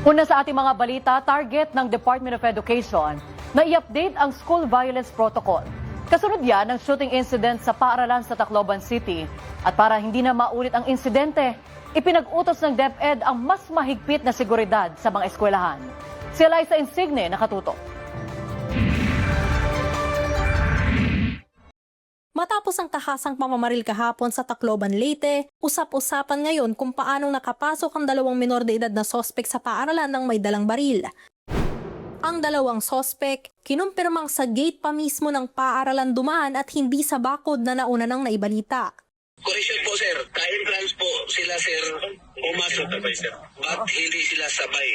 Una sa ating mga balita, target ng Department of Education na i-update ang School Violence Protocol. Kasunod yan ng shooting incident sa paaralan sa Tacloban City. At para hindi na maulit ang insidente, ipinag-utos ng DepEd ang mas mahigpit na seguridad sa mga eskwelahan. Si Eliza Insigne nakatutok. Matapos ang tahasang pamamaril kahapon sa Tacloban, Leyte, usap-usapan ngayon kung paanong nakapasok ang dalawang minor de edad na sospek sa paaralan ng may dalang baril. Ang dalawang sospek, kinumpirmang sa gate pa mismo ng paaralan dumaan at hindi sa bakod na nauna nang naibalita. Correction po sir, ka-entrance po sila sir, pumasok at hindi sila sabay.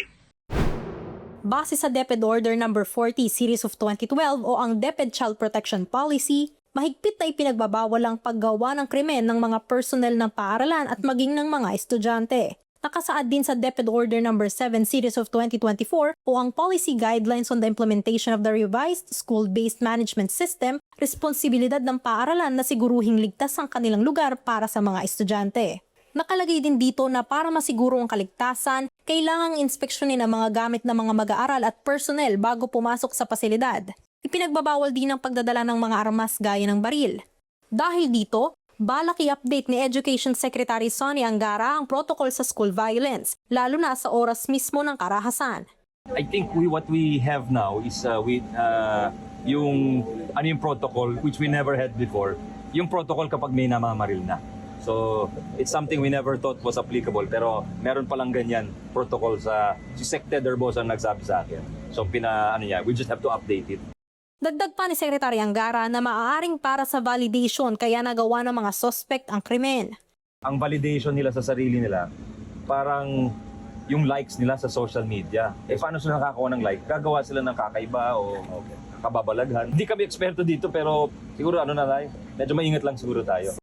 Base sa DepEd Order No. 40 Series of 2012 o ang DepEd Child Protection Policy, mahigpit na ipinagbabawal ang paggawa ng krimen ng mga personnel ng paaralan at maging ng mga estudyante. Nakasaad din sa DepEd Order No. 7 Series of 2024 o ang Policy Guidelines on the Implementation of the Revised School-Based Management System, responsibilidad ng paaralan na siguruhing ligtas ang kanilang lugar para sa mga estudyante. Nakalagay din dito na para masiguro ang kaligtasan, kailangang inspeksyonin ang mga gamit ng mga mag-aaral at personnel bago pumasok sa pasilidad. Ipinagbabawal din ang pagdadala ng mga armas gaya ng baril. Dahil dito, balak i-update ni Education Secretary Sonny Angara ang protocol sa school violence, lalo na sa oras mismo ng karahasan. I think what we have now is yung protocol which we never had before. Yung protocol kapag may namamaril na. So, it's something we never thought was applicable pero meron palang ganyan protocol si Sec Ted Herbosa ang nagsabi sa akin. So, we just have to update it. Dagdag pa ni Secretary Angara na maaaring para sa validation kaya nagawa ng mga suspect ang krimen. Ang validation nila sa sarili nila, parang yung likes nila sa social media. Paano sila nakakakuha ng like? Gagawa sila ng kakaiba o kababalaghan. Hindi kami eksperto dito pero siguro medyo maingat lang siguro tayo.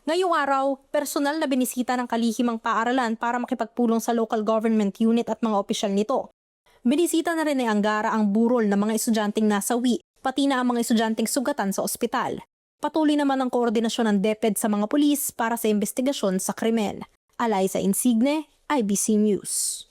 Ngayong araw, personal na binisita ng kalihimang paaralan para makipagpulong sa local government unit at mga opisyal nito. Binisita na rin ni Angara ang burol ng mga estudyanteng nasawi, pati na ang mga estudyanteng sugatan sa ospital. Patuloy naman ang koordinasyon ng DepEd sa mga pulis para sa investigasyon sa krimen. Eliza Insigne, IBC News.